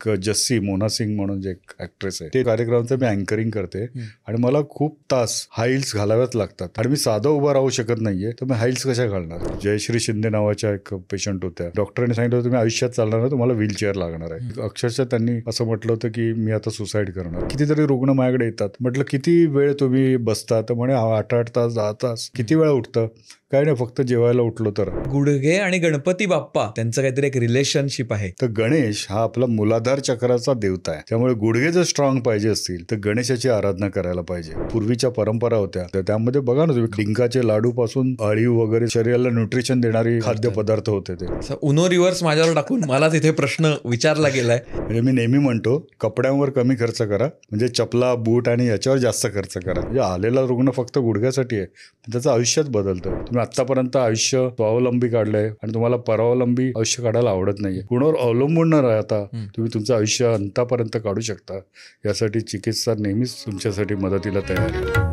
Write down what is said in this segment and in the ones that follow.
एक जस्सी मोना सिंग म्हणून जे ऍक्ट्रेस आहे ते कार्यक्रमाचं मी अँकरिंग करते आणि मला खूप तास हाय हिल्स घालाव्याच लागतात आणि मी साधं उभं राहू शकत नाहीये, तर मी हाय हिल्स कशा घालणार. जयश्री शिंदे नावाच्या एक पेशंट होत्या, डॉक्टरांनी सांगितलं होतं तुम्ही आयुष्यात चालणार नाही, तुम्हाला व्हीलचेअर लागणार आहे. अक्षरशः त्यांनी असं म्हटलं होतं की मी आता सुसाईड करणार. कितीतरी रुग्ण माझ्याकडे येतात, म्हटलं किती वेळ तुम्ही बसता, तर म्हणे 8-8 तास 10 तास. किती वेळा उठतं, काय नाही, फक्त जेवायला उठलो तर. गुडघे आणि गणपती बाप्पा त्यांचं काहीतरी एक रिलेशनशिप आहे. तर गणेश हा आपला मूलाधार चक्राचा देवता आहे, त्यामुळे गुडघे जर स्ट्रॉंग पाहिजे असतील तर गणेशाची आराधना करायला पाहिजे. पूर्वीच्या परंपरा होत्या तर त्यामध्ये बघा ना तुम्ही, डिंकाचे लाडू पासून अळीव वगैरे शरीराला न्यूट्रिशन देणारी खाद्य पदार्थ होते ते. उनो रिव्हर्स माझ्यावर टाकून मला तिथे प्रश्न विचारला गेलाय. म्हणजे मी नेहमी म्हणतो कपड्यांवर कमी खर्च करा, म्हणजे चपला बूट आणि याच्यावर जास्त खर्च करा. म्हणजे आलेला रुग्ण फक्त गुडघ्यासाठी आहे, त्याचं आयुष्यात बदलतं. तुम्ही आतापर्यंत आयुष्य स्वावलंबी काढलंय आणि तुम्हाला परावलंबी आयुष्य काढायला आवडत नाहीये. कुणावर अवलंबून न राहता तुम्ही तुमचं आयुष्य अंतापर्यंत काढू शकता. यासाठी चिकित्सा नेहमीच तुमच्यासाठी मदतीला तयार आहे.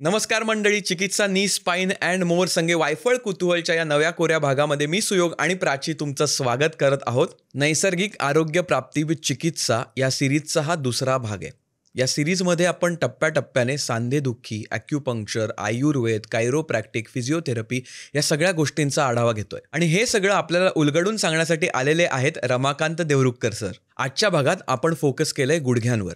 नमस्कार मंडळी, चिकित्सा नी स्पाइन अँड मोर संगे वायफळ कुतूहलच्या या नव्या कोऱ्या भागामध्ये मी सुयोग आणि प्राची तुमचं स्वागत करत आहोत. नैसर्गिक आरोग्य प्राप्ती विथ चिकित्सा या सिरीजचा हा दुसरा भाग आहे. या सिरीजमध्ये आपण टप्प्याटप्प्याने सांधेदुखी, ॲक्युपंक्चर, आयुर्वेद, कायरोप्रॅक्टिक, फिजिओथेरपी या सगळ्या गोष्टींचा आढावा घेतोय. आणि हे सगळं आपल्याला उलगडून सांगण्यासाठी आलेले आहेत रमाकांत देवरुखकर सर. आजच्या भागात आपण फोकस केलंय गुडघ्यांवर.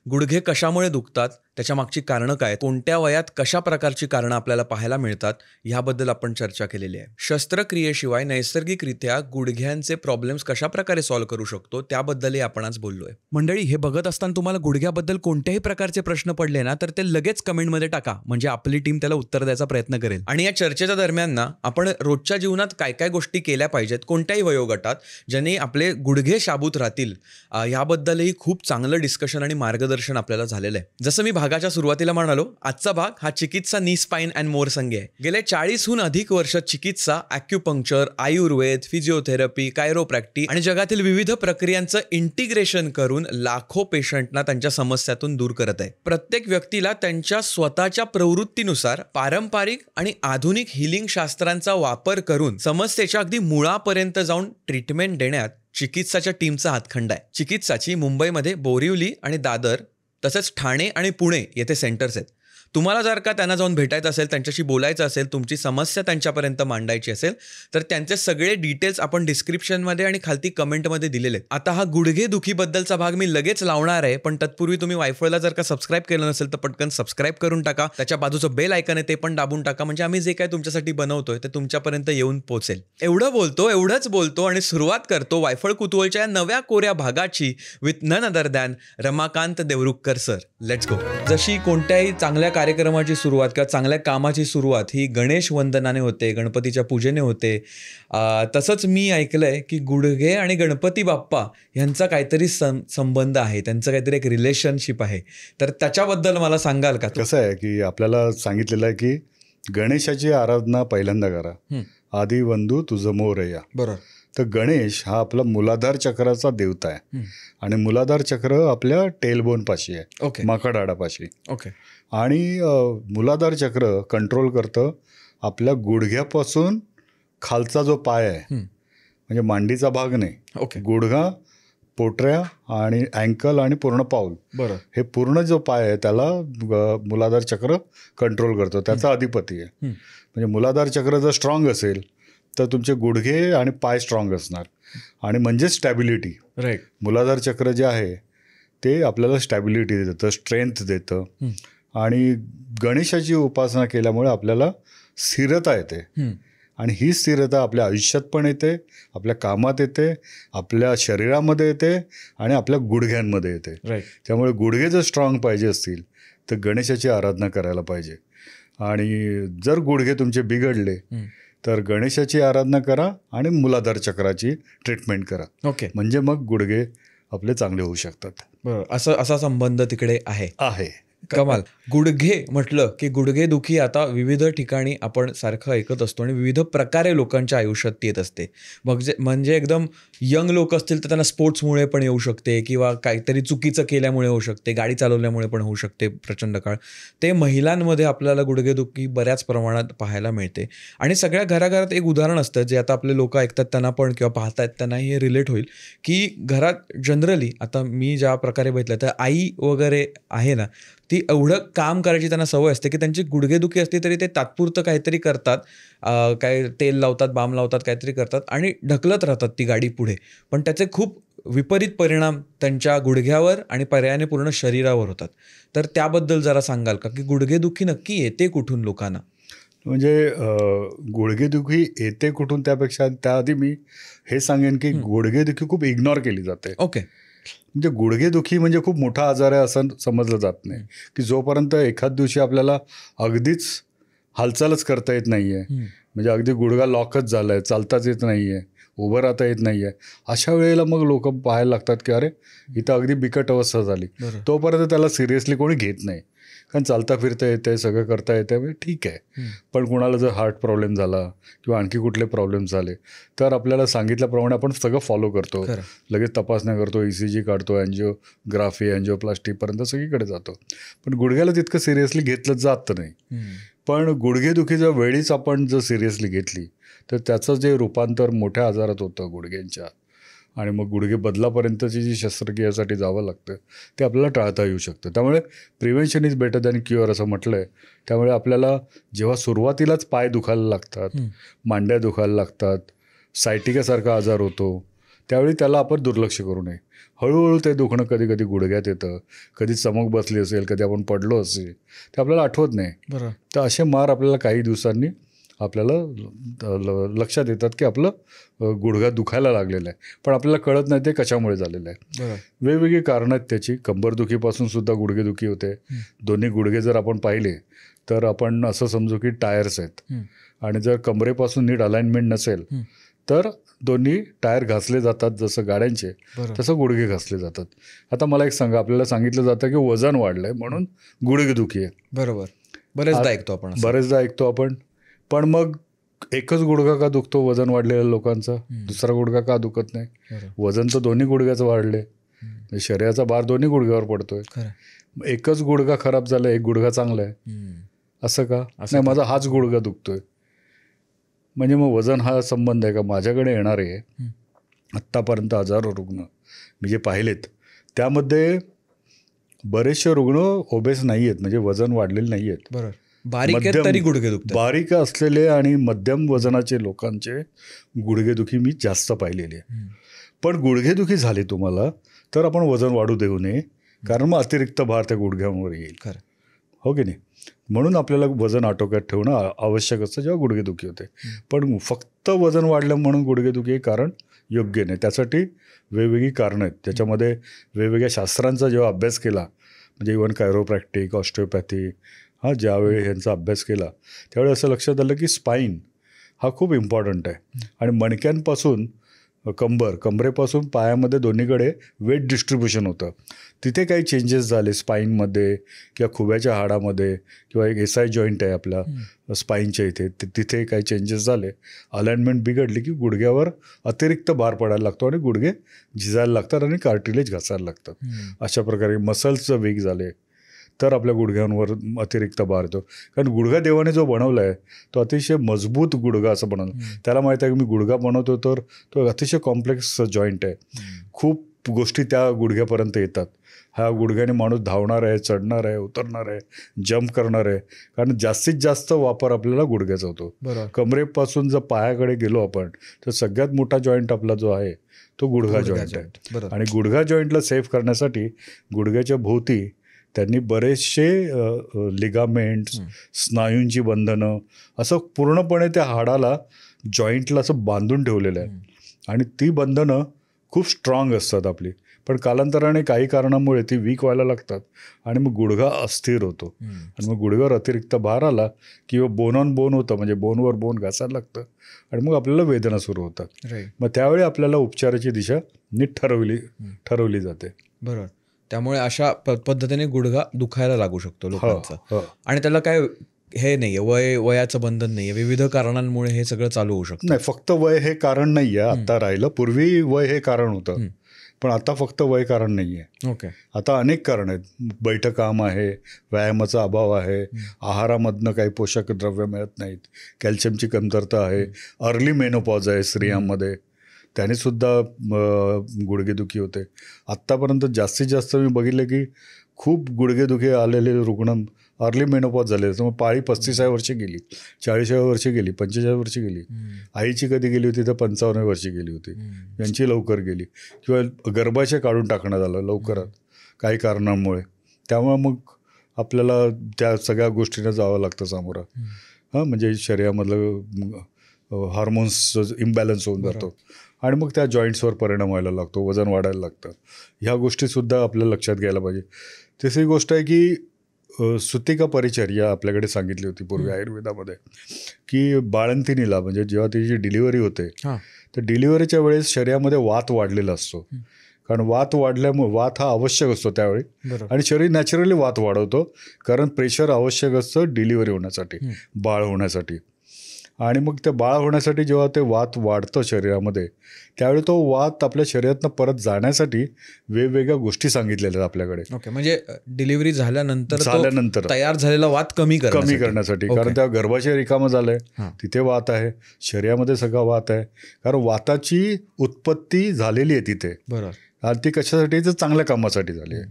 गुडघे कशामुळे दुखतात, त्याच्या मागची कारणं काय, कोणत्या वयात कशा प्रकारची कारणं आपल्याला पाहायला मिळतात, ह्याबद्दल आपण चर्चा केलेली आहे. शस्त्रक्रियेशिवाय नैसर्गिकरित्या गुडघ्यांचे प्रॉब्लेम्स कशा प्रकारे सॉल्व्ह करू शकतो त्याबद्दलही आपण आज बोललोय. मंडळी, हे बघत असताना तुम्हाला गुडघ्याबद्दल कोणत्याही प्रकारचे प्रश्न पडले ना तर ते लगेच कमेंटमध्ये टाका, म्हणजे आपली टीम त्याला उत्तर द्यायचा प्रयत्न करेल. आणि या चर्चेच्या दरम्यान ना आपण रोजच्या जीवनात काय काय गोष्टी केल्या पाहिजेत कोणत्याही वयोगटात, ज्याने आपले गुडघे शाबूत राहतील, याबद्दलही खूप चांगलं डिस्कशन आणि मार्गदर्शन आपल्याला झालेलं आहे. जसं मी भागाच्या सुरुवातीला म्हणालो, आजचा भाग हा चिकित्सा नी स्पाइन अँड मोर संगे आहे. गेले 40हून अधिक वर्ष चिकित्सा, ॲक्युपंक्चर, आयुर्वेद, फिजिओथेरपी, कायरोप्रॅक्टिक आणि जगातील विविध प्रक्रियांचं इंटिग्रेशन करून लाखो पेशंटना त्यांच्या समस्यातून दूर करत आहे. प्रत्येक व्यक्तीला त्यांच्या स्वतःच्या प्रवृत्तीनुसार पारंपरिक आणि आधुनिक हिलिंग शास्त्रांचा वापर करून समस्येच्या अगदी मुळापर्यंत जाऊन ट्रीटमेंट देण्यात चिकित्साच्या टीमचा हातखंड आहे. चिकित्साची मुंबईमध्ये बोरिवली आणि दादर तसेच ठाणे आणि पुणे येथे सेंटर्स आहेत. तुम्हाला जर का त्यांना जाऊन भेटायचं असेल, त्यांच्याशी बोलायचं असेल, तुमची समस्या त्यांच्यापर्यंत मांडायची असेल तर त्यांचे सगळे डिटेल्स आपण डिस्क्रिप्शनमध्ये आणि खालती कमेंटमध्ये दिलेले आहेत. आता हा गुडघे दुखीबद्दलचा भाग मी लगेच लावणार आहे, पण तत्पूर्वी तुम्ही वायफळला जर का सबस्क्राईब केलं नसेल तर पटकन सबस्क्राईब करून टाका. त्याच्या बाजूचं बेल आयकन आहे ते पण दाबून टाका, म्हणजे आम्ही जे काय तुमच्यासाठी बनवतोय ते तुमच्यापर्यंत येऊन पोहोचेल. एवढंच बोलतो आणि सुरुवात करतो वायफळ कुतूहलच्या या नव्या कोऱ्या भागाची with none other than Ramakant Deorukhkar sir. Let's go. जशी कोणत्याही चांगल्या कार्यक्रमाची सुरुवात किंवा चांगल्या कामाची सुरुवात ही गणेश वंदनाने होते, गणपतीच्या पूजेने होते, तसंच मी ऐकलंय की गुडघे आणि गणपती बाप्पा यांचा काहीतरी संबंध आहे, त्यांचं काहीतरी एक रिलेशनशिप आहे. तर त्याच्याबद्दल मला सांगाल का? कसं आहे की आपल्याला सांगितलेलं आहे की गणेशाची आराधना पहिल्यांदा करा, आधी वंदू तुझं मोरया. बरोबर. तर गणेश हा आपला मूलाधार चक्राचा देवता आहे आणि मूलाधार चक्र आपल्या टेलबोन पाशी आहे. ओके. माकड हाडापाशी. ओके. आणि मूलाधार चक्र कंट्रोल करतं आपल्या गुडघ्यापासून खालचा जो पाय आहे, म्हणजे मांडीचा भाग नाही. ओके. गुडघा, पोटऱ्या आणि अँकल आणि पूर्ण पाऊल, बरं, हे पूर्ण जो पाय आहे त्याला मूलाधार चक्र कंट्रोल करतो, त्याचा अधिपती आहे. म्हणजे मूलाधार चक्र जर स्ट्रॉंग असेल तर तुमचे गुडघे आणि पाय स्ट्रॉंग असणार आणि म्हणजे स्टॅबिलिटी. राईट. मूलाधार चक्र जे आहे ते आपल्याला स्टॅबिलिटी देतं, स्ट्रेंथ देतं. आणि गणेशाची उपासना केल्यामुळे आपल्याला स्थिरता येते आणि ही स्थिरता आपल्या आयुष्यात पण येते, आपल्या कामात येते, आपल्या शरीरामध्ये येते आणि आपल्या गुडघ्यांमध्ये येते. राईट. त्यामुळे गुडघे जर स्ट्रॉंग पाहिजे असतील तर गणेशाची आराधना करायला पाहिजे. आणि जर गुडघे तुमचे बिघडले तर गणेशाची आराधना करा आणि मूलाधार चक्राची ट्रीटमेंट करा. ओके. म्हणजे मग गुडघे आपले चांगले होऊ शकतात. बरं, असा संबंध तिकडे आहे. कमाल. गुडघे म्हटलं की गुडघेदुखी आता विविध ठिकाणी आपण सारखं ऐकत असतो आणि विविध प्रकारे लोकांच्या आयुष्यात ती येत असते. मग म्हणजे एकदम यंग लोक असतील तर त्यांना स्पोर्ट्समुळे पण येऊ शकते किंवा काहीतरी चुकीचं केल्यामुळे होऊ शकते, गाडी चालवल्यामुळे पण होऊ शकते प्रचंड काळ. ते महिलांमध्ये आपल्याला गुडघेदुखी बऱ्याच प्रमाणात पाहायला मिळते आणि सगळ्या घराघरात एक उदाहरण असतं जे आता आपले लोक ऐकतात त्यांना पण किंवा पाहतायत त्यांना हे रिलेट होईल की घरात जनरली आता मी ज्या प्रकारे बघितलं तर आई वगैरे आहे ना, ती एवढं काम करायची त्यांना सवय असते की त्यांची गुडघेदुखी असली तरी ते तात्पुरतं काहीतरी करतात, काय तेल लावतात, बाम लावतात, काहीतरी करतात आणि ढकलत राहतात ती गाडी पुढे. पण त्याचे खूप विपरीत परिणाम त्यांच्या गुडघ्यावर आणि पर्यायाने पूर्ण शरीरावर होतात. तर त्याबद्दल जरा सांगाल का की गुडघेदुखी नक्की येते कुठून लोकांना? म्हणजे गुडघेदुखी येते कुठून त्यापेक्षा त्याआधी मी हे सांगेन की गुडघेदुखी खूप इग्नोर केली जाते. ओके. म्हणजे गुडघेदुखी म्हणजे खूप मोठा आजार आहे असं समजलं जात नाही की जोपर्यंत एखाद दिवशी आपल्याला अगदीच हालचालच करता येत नाही आहे, म्हणजे अगदी गुडघा लॉकच झाला आहे, चालताच येत नाही आहे, उभं राहता येत नाही आहे, अशा वेळेला मग लोक पाहायला लागतात की अरे इथं अगदी बिकट अवस्था झाली. तोपर्यंत त्याला सिरियसली कोणी घेत नाही, कारण चालता फिरता येते, सगळं करता येते, म्हणजे ठीक आहे. पण कुणाला जर हार्ट प्रॉब्लेम झाला किंवा आणखी कुठले प्रॉब्लेम झाले तर आपल्याला सांगितल्याप्रमाणे आपण सगळं फॉलो करतो, लगेच तपासण्या करतो, ECG काढतो, अँजिओग्राफी, अँजिओप्लास्टीपर्यंत सगळीकडे जातो. पण गुडघ्याला तितकं सिरियसली घेतलं जात नाही. पण गुडघेदुखी जर वेळीच आपण जर सिरियसली घेतली तर त्याचं जे रूपांतर मोठ्या आजारात होतं गुडघ्यांच्या, आणि मग गुडघे बदलापर्यंतची जी शस्त्रक्रियेसाठी जावं लागतं ते आपल्याला टाळता येऊ शकतं. त्यामुळे prevention is better than cure असं म्हटलं आहे. त्यामुळे आपल्याला जेव्हा सुरुवातीलाच पाय दुखायला लागतात, मांड्या दुखायला लागतात, सायटिकासारखा आजार होतो, त्यावेळी त्याला आपण दुर्लक्ष करू नये. हळूहळू ते दुखणं कधी कधी गुडघ्यात येतं, कधी चमक बसली असेल, कधी आपण पडलो असेल, ते आपल्याला आठवत नाही. तर असे मार आपल्याला काही दिवसांनी आपल्याला लक्षात येतात की आपलं गुडघा दुखायला लागलेलं आहे, पण आपल्याला कळत नाही ते कशामुळे झालेलं आहे. वेगवेगळी कारणं आहेत त्याची. कंबरदुखीपासून सुद्धा गुडघेदुखी होते. दोन्ही गुडघे जर आपण पाहिले तर आपण असं समजू की टायर्स आहेत, आणि जर कमरेपासून नीट अलाइनमेंट नसेल तर दोन्ही टायर घासले जातात, जसं गाड्यांचे तसं गुडघे घासले जातात. आता मला एक सांगा, आपल्याला सांगितलं जातं की वजन वाढलंय म्हणून गुडघेदुखी आहे. बरोबर, बरेचदा ऐकतो आपण. पण मग एकच गुडघा का दुखतो वजन वाढलेल्या लोकांचा, दुसरा गुडघा का दुखत नाही? वजन तर दोन्ही गुडघ्याचं वाढले, शरीराचा भार दोन्ही गुडघ्यावर पडतोय. एकच गुडघा खराब झाला, एक गुडघा चांगला आहे असं का? नाही, माझा हाच गुडघा दुखतोय. म्हणजे मग वजन हा संबंध आहे का? माझ्याकडे येणारे आत्तापर्यंत हजारो रुग्ण मी जे पाहिलेत त्यामध्ये बरेचसे रुग्ण ओबेस नाही आहेत, म्हणजे वजन वाढलेले नाही आहेत. बारीक असलेले आणि मध्यम वजनाचे लोकांचे गुडघेदुखी मी जास्त पाहिलेली आहे. पण गुडघेदुखी झाली तुम्हाला तर आपण वजन वाढू देऊ नये, कारण मग अतिरिक्त भार त्या गुडघ्यांवर येईल, हो की नाही? म्हणून आपल्याला वजन आटोक्यात ठेवणं आवश्यक असतं जेव्हा गुडघेदुखी होते. पण फक्त वजन वाढलं म्हणून गुडघेदुखी हे कारण योग्य नाही. त्यासाठी वेगवेगळी कारणं आहेत. त्याच्यामध्ये वेगवेगळ्या शास्त्रांचा जेव्हा अभ्यास केला, म्हणजे इव्हन कायरोप्रॅक्टिक, ऑस्टिओपॅथी, ज्यावेळी ह्यांचा अभ्यास केला त्यावेळी असं लक्षात आलं की स्पाईन हा खूप इम्पॉर्टंट आहे. आणि मणक्यांपासून कमरेपासून पायामध्ये दोन्हीकडे वेट डिस्ट्रीब्युशन होतं. तिथे काही चेंजेस झाले स्पाईनमध्ये किंवा खुब्याच्या हाडामध्ये, किंवा एक SI जॉईंट आहे आपल्या स्पाईनच्या इथे, तिथे काही चेंजेस झाले, अलाइनमेंट बिघडली की गुडघ्यावर अतिरिक्त भार पडायला लागतो आणि गुडघे झिजायला लागतात आणि कार्टिलेज घासायला लागतात. अशा प्रकारे मसल्स वीक झाले तर आपल्या गुडघ्यांवर अतिरिक्त भार येतो. कारण गुडघा देवाने जो बनवला आहे तो अतिशय मजबूत गुडघा असं बनवलं. त्याला माहीत आहे की मी गुडघा बनवतो तर तो अतिशय कॉम्प्लेक्स जॉईंट आहे, खूप गोष्टी त्या गुडघ्यापर्यंत येतात. ह्या गुडघ्याने माणूस धावणार आहे, चढणार आहे, उतरणार आहे, जंप करणार आहे, कारण जास्तीत जास्त वापर आपल्याला गुडघ्याचा होतो. कमरेपासून जर पायाकडे गेलो आपण तर सगळ्यात मोठा जॉईंट आपला जो आहे तो गुडघा जॉईंट आहे. आणि गुडघा जॉईंटला सेफ करण्यासाठी गुडघ्याच्या भोवती त्यांनी बरेचसे लिगामेंट्स, स्नायूंची बंधनं असं पूर्णपणे त्या हाडाला, जॉईंटला असं बांधून ठेवलेलं आहे. आणि ती बंधनं खूप स्ट्रॉंग असतात आपली, पण कालांतराने काही कारणामुळे ती वीक व्हायला लागतात आणि मग गुडघा अस्थिर होतो. आणि मग गुडघ्यावर अतिरिक्त भार आला किंवा बोन ऑन बोन होतं, म्हणजे बोनवर बोन घासायला लागतं आणि मग आपल्याला वेदना सुरू होतात. मग त्यावेळी आपल्याला उपचाराची दिशा नीट ठरवली जाते. बरोबर. त्यामुळे अशा पद्धतीने गुडघा दुखायला लागू शकतो लोकांचा. हो. आणि त्याला काय हे नाहीये, वयाचं बंधन नाहीये, विविध कारणांमुळे हे सगळं चालू होऊ शकतं. नाही, फक्त वय हे कारण नाही आहे आता राहिलं. पूर्वी वय हे कारण होतं, पण आता फक्त वय कारण नाही आहे. ओके. आता अनेक कारण आहेत. बैठं काम आहे, व्यायामाचा अभाव आहे, आहारामधनं काही पोषक द्रव्य मिळत नाहीत, कॅल्शियमची कमतरता आहे, अर्ली मेनोपॉज आहे स्त्रियांमध्ये, त्याने सुद्धा गुडघेदुखी होते. आत्तापर्यंत जास्तीत जास्त मी बघितलं की खूप गुडघेदुखी आलेले रुग्ण अर्ली मेनोपॉज झाले. त्यामुळे पाळी 35व्या वर्षी गेली, 40व्या वर्षी गेली, 45व्या वर्षी गेली. आईची कधी गेली होती तर 55व्या वर्षी गेली होती. यांची लवकर गेली, किंवा गर्भाशय काढून टाकण्यात आलं लवकरात काही कारणांमुळे. त्यामुळे मग आपल्याला त्या सगळ्या गोष्टींना जावं लागतं सामोरं. म्हणजे शरीरामधलं हार्मोन्स इम्बॅलन्स होऊन जातो आणि मग त्या जॉईंट्सवर परिणाम व्हायला लागतो, वजन वाढायला लागतं. ह्या गोष्टीसुद्धा आपल्याला लक्षात घ्यायला पाहिजे. तिसरी गोष्ट आहे की सुतिका परिचर्या आपल्याकडे सांगितली होती पूर्वी आयुर्वेदामध्ये, की बाळंतिणीला म्हणजे जेव्हा तिची डिलिव्हरी होते तर डिलिव्हरीच्या वेळेस शरीरामध्ये वात वाढलेला असतो. कारण वात वाढल्यामुळे, वात हा आवश्यक असतो त्यावेळी, आणि शरीर नॅचरली वात वाढवतो कारण प्रेशर आवश्यक असतं डिलिव्हरी होण्यासाठी, बाळ होण्यासाठी. आणि मग ते बाळ होण्यासाठी जेव्हा ते वात वाढतं शरीरामध्ये, त्यावेळी तो वात आपल्या शरीरातनं परत जाण्यासाठी वेगवेगळ्या गोष्टी सांगितलेल्या आहेत आपल्याकडे. ओके. म्हणजे डिलिव्हरी झाल्यानंतर तयार झालेला वात कमी करण्यासाठी. कारण त्या गर्भाशय रिकामं झालंय, तिथे वात आहे, शरीरामध्ये सगळा वात आहे. कारण वाताची उत्पत्ती झालेली आहे तिथे, बरोबर, आणि ती कशासाठी, तर चांगल्या कामासाठी झाली आहे.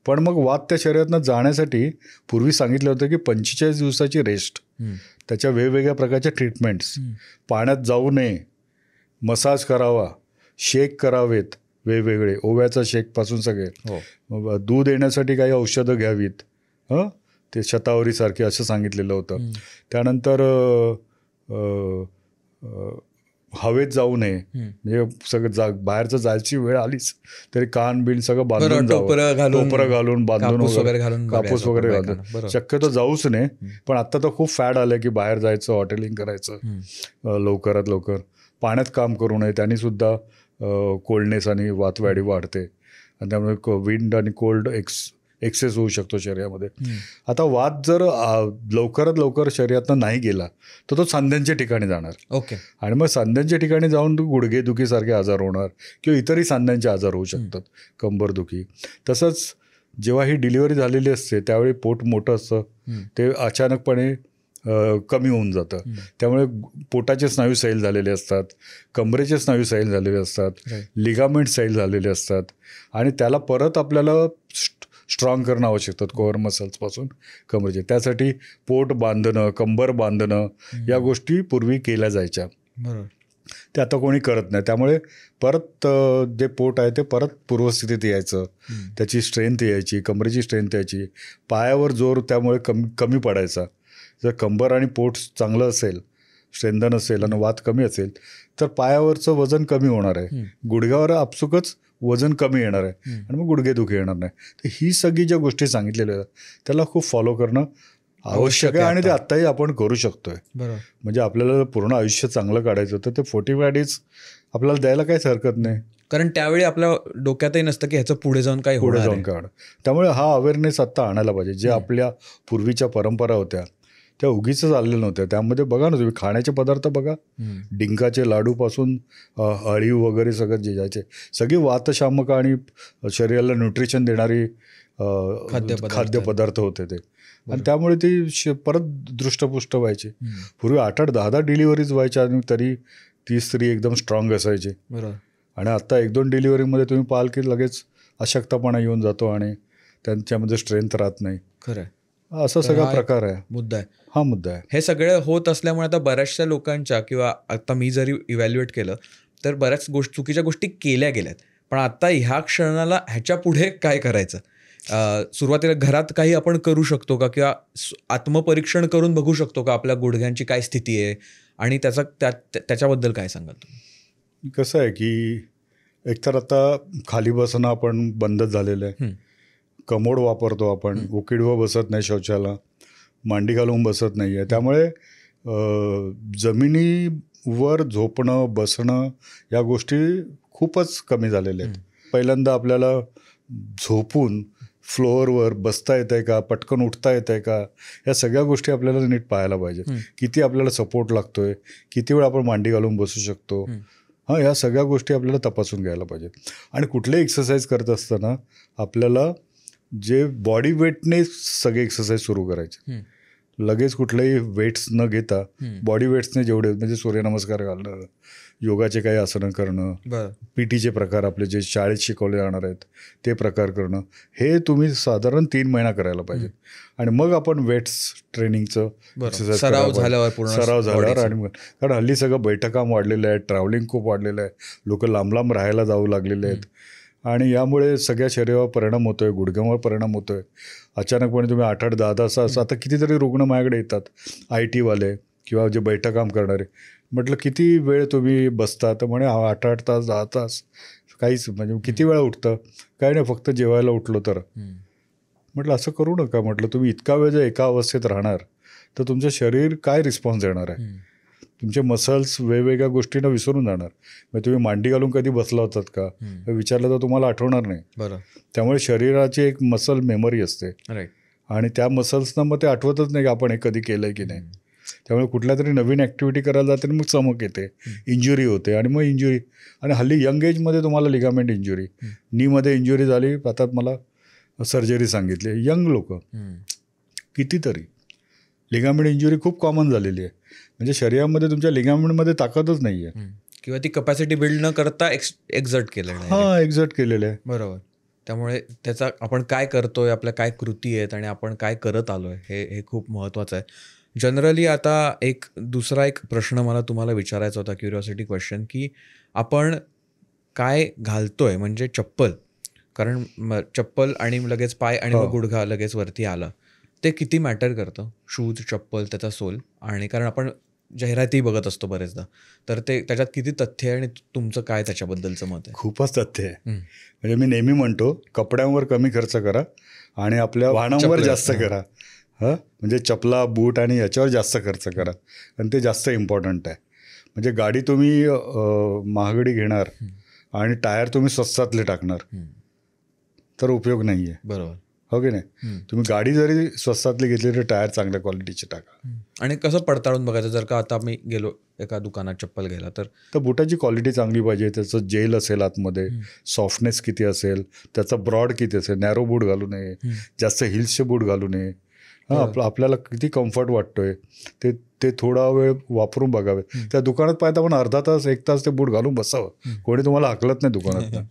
पण मग वात त्या शरीरातनं जाण्यासाठी पूर्वी सांगितलं होतं की 45 दिवसाची रेस्ट, त्याच्या वेगवेगळ्या प्रकारच्या ट्रीटमेंट्स, पाण्यात जाऊ नये, मसाज करावा, शेक करावेत वेगवेगळे, ओव्याचा शेकपासून सगळे, दूध येण्यासाठी काही औषधं घ्यावीत, ते शतावरीसारखे असं सांगितलेलं होतं. त्यानंतर हवेत जाऊ नये, म्हणजे सगळं बाहेरचं जायची वेळ आलीच तरी कान बिन सगळं बांधून जावं, टोपरं घालून बांधून कापूस वगैरे घालून, शक्यतो जाऊच नाही. पण आता तर खूप फॅड आलं की बाहेर जायचं, हॉटेलिंग करायचं लवकरात लवकर. पाण्यात काम करू नये, त्यांनी सुद्धा कोल्डनेस आणि वातवाढी वाढते, आणि त्यामुळे विंड आणि कोल्ड एक्सेस होऊ शकतो शरीरामध्ये. आता वात जर लवकरात लवकर शरीरातनं नाही गेला तर तो सांध्यांच्या ठिकाणी जाणार. ओके. आणि मग सांध्यांच्या ठिकाणी जाऊन गुडघेदुखीसारखे आजार होणार, किंवा इतरही सांध्यांचे आजार होऊ शकतात, कंबरदुखी. तसंच जेव्हा ही डिलिव्हरी झालेली असते त्यावेळी पोट मोठं असतं, ते अचानकपणे कमी होऊन जातं. त्यामुळे पोटाचे स्नायू सैल झालेले असतात, कमरेचे स्नायू सैल झालेले असतात, लिगामेंट सैल झालेले असतात, आणि त्याला परत आपल्याला स्ट्रॉंग करणं आवश्यक असतात कोअर मसल्सपासून कमरेचे. त्यासाठी पोट बांधणं, कंबर बांधणं, या गोष्टी पूर्वी केल्या जायच्या. बरोबर. ते आता कोणी करत नाही. त्यामुळे परत जे पोट आहे ते परत पूर्वस्थितीत यायचं, त्याची स्ट्रेंथ यायची, कमरेची स्ट्रेंथ यायची, पायावर जोर त्यामुळे कमी पडायचा. जर कंबर आणि पोट चांगलं असेल, स्ट्रेंथन असेल आणि वात कमी असेल तर पायावरचं वजन कमी होणार आहे, गुडघ्यावर आपसुकच वजन कमी येणार आहे, आणि मग गुडघेदुखी येणार नाही. तर ही सगळी ज्या गोष्टी सांगितलेल्या आहेत त्याला खूप फॉलो करणं आवश्यक आहे, आणि ते आत्ताही आपण करू शकतोय. बरोबर. म्हणजे आपल्याला पूर्ण आयुष्य चांगलं काढायचं होतं, ते 45 डेज आपल्याला द्यायला काहीच हरकत नाही. कारण त्यावेळी आपल्या डोक्यातही नसतं की ह्याचं पुढे जाऊन काय पुढे जाऊन काढ. त्यामुळे हा अवेअरनेस आत्ता आणायला पाहिजे. जे आपल्या पूर्वीच्या परंपरा होत्या त्या उगीच आलेल्या नव्हत्या. त्यामध्ये बघा ना तुम्ही, खाण्याचे पदार्थ बघा, डिंकाचे लाडूपासून अळीव वगैरे सगळं जे जायचे, सगळी वातशामक आणि शरीराला न्यूट्रिशन देणारी खाद्यपदार्थ होते ते, आणि त्यामुळे ती परत दृष्टपुष्ट व्हायची. पूर्वी 8-8, 10-10 डिलिव्हरीज व्हायच्या आणि तरी ती स्त्री एकदम स्ट्रॉंग असायची. बरोबर. आणि आता 1-2 डिलिव्हरीमध्ये तुम्ही पाहाल की लगेच अशक्तपणा येऊन जातो आणि त्यांच्यामध्ये स्ट्रेंथ राहत नाही. खरं. असा सगळा प्रकार आहे. मुद्दा आहे, हा मुद्दा आहे. हे सगळं होत असल्यामुळे आता बऱ्याचशा लोकांच्या, किंवा आता मी जरी इव्हॅल्युएट केलं तर बऱ्याच चुकीच्या गोष्टी केल्या गेल्यात. पण आता ह्या क्षणाला ह्याच्या पुढे काय करायचं? सुरुवातीला घरात काही आपण करू शकतो का, किंवा आत्मपरीक्षण करून बघू शकतो का आपल्या गुडघ्यांची काय स्थिती आहे, आणि त्याच्याबद्दल काय सांगाल तुम्ही? कसं आहे की एकतर आता खाली बसणं आपण बंदच झालेलं आहे. कमोड वापरतो आपण, उकिडवं बसत नाही शौचाला, मांडी घालून बसत नाही आहे. त्यामुळे जमिनीवर झोपणं, बसणं या गोष्टी खूपच कमी झालेल्या आहेत. पहिल्यांदा आपल्याला झोपून फ्लोअरवर बसता येत आहे का, पटकन उठता येत आहे का, या सगळ्या गोष्टी आपल्याला नीट पाहायला पाहिजे. किती आपल्याला सपोर्ट लागतोय, किती वेळ आपण मांडी घालून बसू शकतो, हां, या सगळ्या गोष्टी आपल्याला तपासून घ्यायला पाहिजेत. आणि कुठलेही एक्सरसाइज करत असताना आपल्याला जे बॉडी वेटने सगळे एक्सरसाइज सुरू करायचे. लगेच कुठलेही वेट्स न घेता बॉडी वेट्सने जेवढे, म्हणजे सूर्यनमस्कार घालणं, योगाचे काही आसनं करणं, पीटीचे प्रकार आपले जे शाळेत शिकवले जाणार आहेत ते प्रकार करणं, हे तुम्ही साधारण 3 महिना करायला पाहिजे. आणि मग आपण वेट्स ट्रेनिंगचं एक्सरसाइज सराव झाल्यावर आणि कारण हल्ली सगळं बैठकाम वाढलेलं आहे, ट्रॅव्हलिंग खूप वाढलेलं आहे, लोक लांब लांब राहायला जाऊ लागलेले आहेत आणि यामुळे सगळ्या शरीरावर परिणाम होतोय, गुडघ्यांवर परिणाम होतोय. अचानकपणे तुम्ही 8-8, 10-10 तास, आता कितीतरी रुग्ण माझ्याकडे येतात, IT वाले किंवा जे बैठकाम करणारे. म्हटलं किती वेळ तुम्ही बसता, तर म्हणे 8-8 तास, 10 तास, काहीच, म्हणजे किती वेळा उठतं, काही नाही, फक्त जेवायला उठलो तर. म्हटलं असं करू नका. म्हटलं तुम्ही इतका वेळ जर एका अवस्थेत राहणार तर तुमचं शरीर काय रिस्पॉन्स देणार आहे, तुमचे मसल्स वेगवेगळ्या गोष्टींना विसरून जाणार. म्हणजे तुम्ही मांडी घालून कधी बसला होतात का हे विचारलं तर तुम्हाला आठवणार नाही. त्यामुळे शरीराची एक मसल मेमरी असते आणि त्या मसल्सना मग ते आठवतच नाही की आपण हे कधी केलंय की नाही. त्यामुळे कुठल्या तरी नवीन ॲक्टिव्हिटी करायला जाते मग चमक येते, इंजुरी होते आणि मग इंजुरी. आणि हल्ली यंग एजमध्ये तुम्हाला लिगामेंट इंजुरी, नीमध्ये इंजुरी झाली, आता मला सर्जरी सांगितली. यंग लोक कितीतरी लिगामेंट इंजुरी खूप कॉमन झालेली आहे. म्हणजे शरीरामध्ये तुमच्या लिगामेंटमध्ये ताकदच नाही आहे किंवा ती कपॅसिटी बिल्ड न करता एक्झर्ट केलं. हां, एक्झर्ट केलेलं आहे. बरोबर. त्यामुळे त्याचा आपण काय करतोय, आपल्या काय कृती आहेत आणि आपण काय करत आलोय हे खूप महत्त्वाचं आहे. जनरली आता दुसरा एक प्रश्न मला तुम्हाला विचारायचा होता, क्युरिओसिटी क्वेश्चन, की आपण काय घालतोय, म्हणजे चप्पल, कारण चप्पल आणि लगेच पाय आणि मग गुडघा लगेच वरती आला, ते किती मॅटर करतं, शूज, चप्पल, त्याचा सोल. आणि कारण आपण जाहिराती बघत असतो बरेचदा, तर ते त्याच्यात किती तथ्य आहे आणि तुमचं काय त्याच्याबद्दलचं मत आहे? खूपच तथ्य आहे. म्हणजे मी नेहमी म्हणतो कपड्यांवर कमी खर्च करा आणि आपल्या वाहनांवर जास्त करा. म्हणजे चपला, बूट आणि याच्यावर जास्त खर्च करा आणि ते जास्त इम्पॉर्टंट आहे. म्हणजे गाडी तुम्ही महागडी घेणार आणि टायर तुम्ही स्वस्तातले टाकणार तर उपयोग नाही आहे. बरोबर, हो की नाही. तुम्ही गाडी जरी स्वस्तातली घेतली तर टायर चांगल्या क्वालिटीचे टाका. आणि कसं पडताळून बघायचं, जर का आता मी गेलो एका दुकानात चप्पल घ्यायला, तर बुटाची क्वालिटी चांगली पाहिजे, त्याचं जेल असेल आतमध्ये, सॉफ्टनेस किती असेल, त्याचा ब्रॉड किती असेल, नॅरो बूट घालू नये, जास्त हिल्सचे बूट घालू नये. आपल्याला किती कम्फर्ट वाटतोय ते थोडा वेळ वापरून बघावे. त्या दुकानात पाहिजे आपण अर्धा तास, 1 तास ते बूट घालून बसावं. कोणी तुम्हाला हाकलत नाही दुकानात.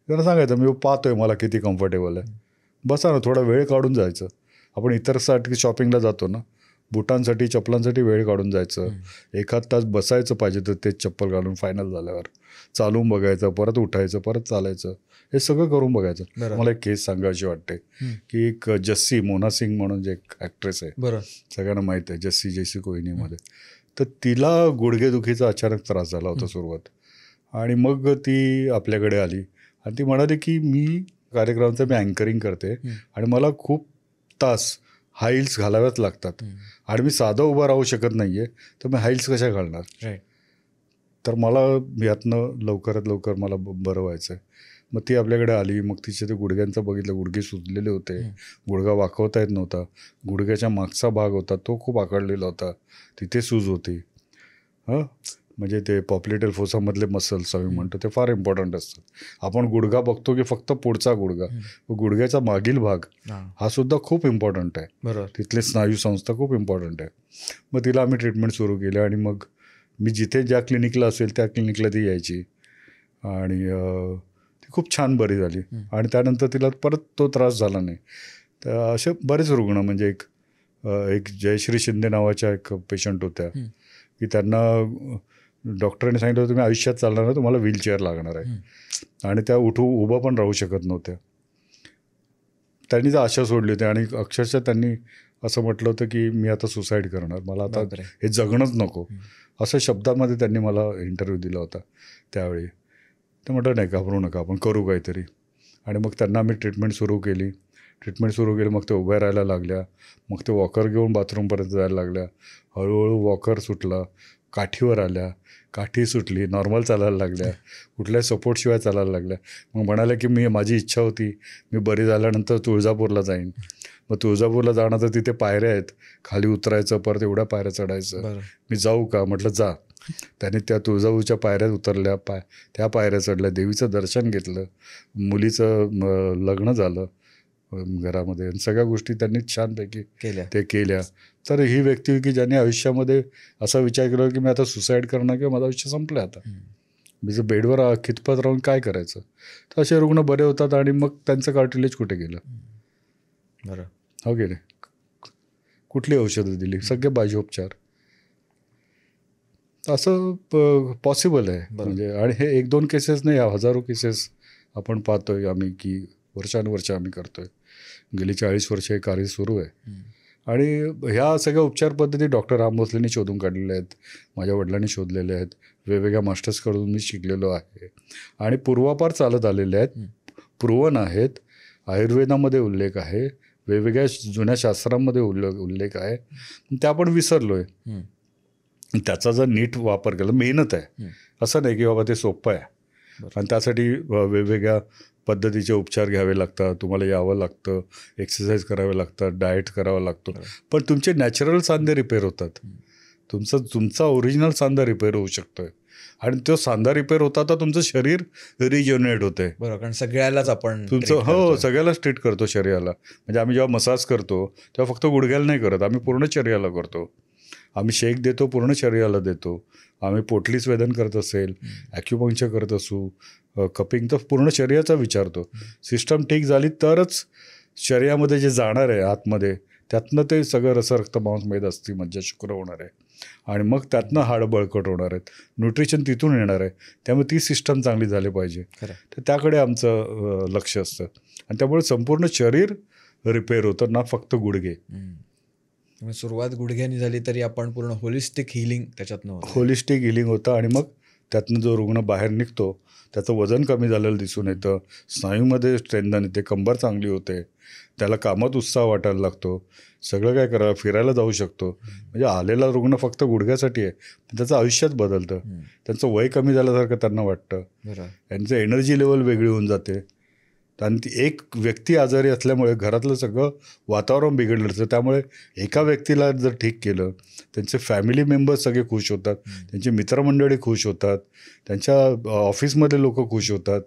त्यांना सांगायचं मी पाहतोय मला किती कम्फर्टेबल आहे, बसा ना, थोडा वेळ काढून जायचं. आपण इतरसाठी शॉपिंगला जातो ना, बुटांसाठी, चप्पलांसाठी वेळ काढून जायचं, 1 तास बसायचं पाहिजे तर तेच चप्पल घालून फायनल झाल्यावर चालून बघायचं, परत उठायचं, परत चालायचं, हे सगळं करून बघायचं. मला एक केस सांगायची वाटते की एक जस्सी मोना सिंग म्हणून जे एक ॲक्ट्रेस आहे, सगळ्यांना माहीत आहे, जस्सी कोहिनीमध्ये, तर तिला गुडघेदुखीचा अचानक त्रास झाला होता सुरुवात. आणि मग ती आपल्याकडे आली आणि ती म्हणाली की मी कार्यक्रमाचं मी अँकरिंग करते आणि मला खूप तास हाय हिल्स घालाव्याच लागतात आणि मी साधं उभं राहू शकत नाही आहे, तर मी हाय हिल्स कशा घालणार. तर मला यातनं लवकरात लवकर मला बरं व्हायचं आहे. मग ती आपल्याकडे आली. मग तिचे ते गुडघ्यांचं बघितलं, गुडघे सुजलेले होते, गुडघा वाकवता येत नव्हता, गुडघ्याच्या मागचा भाग होता तो खूप आखडलेला होता, तिथे सूज होती. म्हणजे ते पॉप्युलेटर फोसामधले मसल्स आम्ही म्हणतो ते फार इम्पॉर्टंट असतात. आपण गुडघा बघतो की फक्त पुढचा गुडघा, गुडघ्याचा मागील भाग हा सुद्धा खूप इम्पॉर्टंट आहे. बरोबर, तिथले स्नायू संस्था खूप इम्पॉर्टंट आहे. मग तिला आम्ही ट्रीटमेंट सुरू केली आणि मग मी जिथे ज्या क्लिनिकला असेल त्या क्लिनिकला ती यायची आणि ती खूप छान बरी झाली. आणि त्यानंतर तिला परत तो त्रास झाला नाही. तर असे बरेच रुग्ण, म्हणजे एक जयश्री शिंदे नावाच्या एक पेशंट होत्या की त्यांना डॉक्टरांनी सांगितलं होतं तुम्ही आयुष्यात चालणार नाही, तुम्हाला व्हीलचेअर लागणार आहे. आणि त्या उभं पण राहू शकत नव्हत्या. त्यांनी तर आशा सोडली होती आणि अक्षरशः त्यांनी असं म्हटलं होतं की मी आता सुसाईड करणार, मला आता हे जगणंच नको, अशा शब्दांमध्ये त्यांनी मला इंटरव्ह्यू दिला होता त्यावेळी. तर म्हटलं नाही, घाबरू नका, आपण करू काहीतरी. आणि मग त्यांना आम्ही ट्रीटमेंट सुरू केली. मग ते उभ्या राहायला लागल्या, मग ते वॉकर घेऊन बाथरूमपर्यंत जायला लागल्या, हळूहळू वॉकर सुटला, काठीवर आल्या. काठी सुटली, नॉर्मल चालायला लागल्या, कुठल्याही सपोर्टशिवाय चालायला लागल्या. मग म्हणाले की माझी इच्छा होती मी बरी झाल्यानंतर तुळजापूरला जाईन. मग तुळजापूरला जाणं तर तिथे पायऱ्या आहेत, खाली उतरायचं, परत एवढ्या पायऱ्या चढायचं. मी जाऊ का म्हटलं जा. त्याने त्या तुळजापूरच्या पायऱ्यात उतरल्या, त्या पायऱ्या चढल्या, देवीचं दर्शन घेतलं, मुलीचं लग्न झालं घरामध्ये. सगळ्या गोष्टी त्यांनी छानपैकी केल्या. तर ही व्यक्ती की ज्यांनी आयुष्यामध्ये असा विचार केला की मी आता सुसाईड करणार किंवा माझं आयुष्य संपलं, आता मी जर बेडवर खितपत राहून काय करायचं. तर असे रुग्ण बरे होतात आणि मग त्यांचं कार्टिलेज कुठे गेलं. बरं, हो की नाही. कुठली औषधं दिली, सगळे बाह्योपचार. असं पॉसिबल आहे म्हणजे. आणि हे 1-2 केसेस नाही, हजारो केसेस आपण पाहतोय आम्ही की वर्षानुवर्ष आम्ही करतोय. गेली 40 वर्ष हे कार्य सुरू आहे. आणि ह्या सगळ्या उपचार पद्धती डॉक्टर राम भोसलेंनी शोधून काढलेल्या आहेत, माझ्या वडिलांनी शोधलेल्या आहेत, वेगवेगळ्या मास्टर्सकडून मी शिकलेलो आहे आणि पूर्वापार चालत आलेले आहेत, प्रूवन आहेत. आयुर्वेदामध्ये उल्लेख आहे, वेगवेगळ्या जुन्या शास्त्रांमध्ये उल्लेख आहे, ते आपण विसरलो आहे. त्याचा जर नीट वापर केला, मेहनत आहे, असं नाही की बाबा ते सोपं आहे. आणि त्यासाठी वेगवेगळ्या पद्धतीचे उपचार घ्यावे लागतात, तुम्हाला यावं लागतं, एक्सरसाइज करावे लागतात, डाएट करावा लागतो. पण तुमचे नॅचरल सांधे रिपेअर होतात, तुमचा ओरिजिनल सांधा रिपेअर होऊ शकतोय. आणि तो सांधा रिपेअर होता तर तुमचं शरीर रिजनरेट होते. बरोबर, कारण सगळ्यालाच आपण तुमचं सगळ्यालाच ट्रीट करतो शरीराला. म्हणजे आम्ही जेव्हा मसाज करतो तेव्हा फक्त गुडघ्याला नाही करत, आम्ही पूर्ण शरीराला करतो. आम्ही शेक देतो, पूर्ण शरीराला देतो. आम्ही पोटली स्वेदन करत असेल, ॲक्युपंक्चर करत असू, कपिंग, तर पूर्ण शरीराचा विचारतो. सिस्टम ठीक झाली तरच शरीरामध्ये जे जाणार आहे आतमध्ये, त्यातनं ते सगळं रक्त मांस मेद अस्थी मज्जा शुक्र होणार आहे आणि मग त्यातनं हाड बळकट होणार आहेत, न्यूट्रिशन तिथून येणार आहे. त्यामुळे ती सिस्टम चांगली झाली पाहिजे. तर त्याकडे आमचं लक्ष असतं आणि त्यामुळे संपूर्ण शरीर रिपेअर होतं, ना फक्त गुडघे. सुरुवात गुडघ्यानी झाली तरी आपण पूर्ण होलिस्टिक हिलिंग त्याच्यातनं होलिस्टिक हिलिंग होतं. आणि मग त्यातनं जो रुग्ण बाहेर निघतो त्याचं वजन कमी झालेलं दिसून येतं, स्नायूमध्ये स्ट्रेंथन येते, कंबर चांगली होते, त्याला कामात उत्साह वाटायला लागतो, सगळं काय करावं, फिरायला जाऊ शकतो. म्हणजे आलेला रुग्ण फक्त गुडघ्यासाठी आहे, पण त्याचं आयुष्यात बदलतं. त्यांचं वय कमी झाल्यासारखं त्यांना वाटतं, त्यांचं एनर्जी लेवल वेगळी होऊन जाते. आणि ती एक व्यक्ती आजारी असल्यामुळे घरातलं सगळं वातावरण बिघडलं असतं. त्यामुळे एका व्यक्तीला जर ठीक केलं, त्यांचे फॅमिली मेंबर्स सगळे खुश होतात, त्यांची मित्रमंडळी खुश होतात, त्यांच्या ऑफिसमध्ये लोक खुश होतात,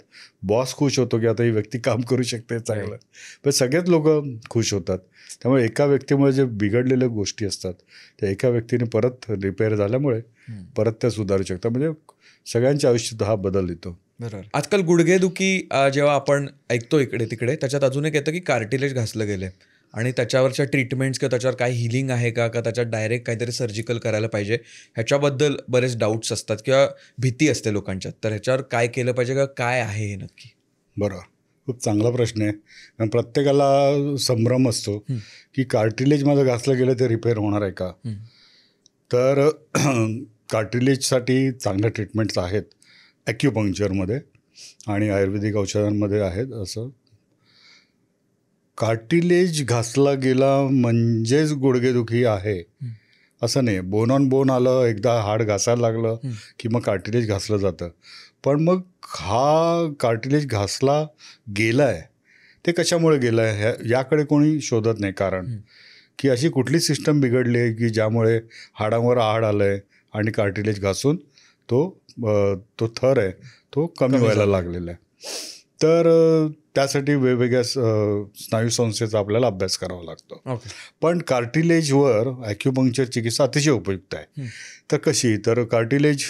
बॉस खुश होतो की आता ही व्यक्ती काम करू शकते चांगलं, पण सगळेच लोक खुश होतात. त्यामुळे एका व्यक्तीमुळे जे बिघडलेल्या गोष्टी असतात त्या एका व्यक्तीने परत रिपेअर झाल्यामुळे परत त्या सुधारू शकतात. म्हणजे सगळ्यांच्या आयुष्यात हा बदल येतो. बरोबर. आजकाल गुडघेदुखी जेव्हा आपण ऐकतो इकडे तिकडे, त्याच्यात अजून एक येतं की कार्टिलेज घासलं गेले आणि त्याच्यावरच्या ट्रीटमेंट्स किंवा त्याच्यावर काय हिलिंग आहे का त्याच्यात डायरेक्ट काहीतरी सर्जिकल करायला पाहिजे, ह्याच्याबद्दल बरेच डाऊट्स असतात किंवा भीती असते लोकांच्यात. तर ह्याच्यावर काय केलं पाहिजे का, काय आहे हे नक्की? बरोबर, खूप चांगला प्रश्न आहे. कारण प्रत्येकाला संभ्रम असतो की कार्टिलेज माझं घासलं गेलं ते रिपेअर होणार आहे का. तर कार्टिलेजसाठी चांगल्या ट्रीटमेंट्स आहेत ॲक्युपंक्चरमध्ये आणि आयुर्वेदिक औषधांमध्ये आहेत. असं कार्टिलेज घासला गेला म्हणजेच गुडघेदुखी आहे असं नाही. बोन ऑन बोन आलं, एकदा हाड घासायला लागलं की मग कार्टिलेज घासलं जातं. पण मग हा कार्टिलेज घासला गेला आहे ते कशामुळे गेलं आहे याकडे कोणी शोधत नाही. कारण की अशी कुठली सिस्टम बिघडली आहे की ज्यामुळे हाडांवर आड आलं आहे आणि कार्टिलेज घासून तो थर आहे तो कमी व्हायला लागलेला आहे. तर त्यासाठी वेगवेगळ्या स्नायू संस्थेचा आपल्याला अभ्यास करावा लागतो. पण कार्टिलेजवर ॲक्युपंक्चर चिकित्सा अतिशय उपयुक्त आहे. तर कशी, तर कार्टिलेज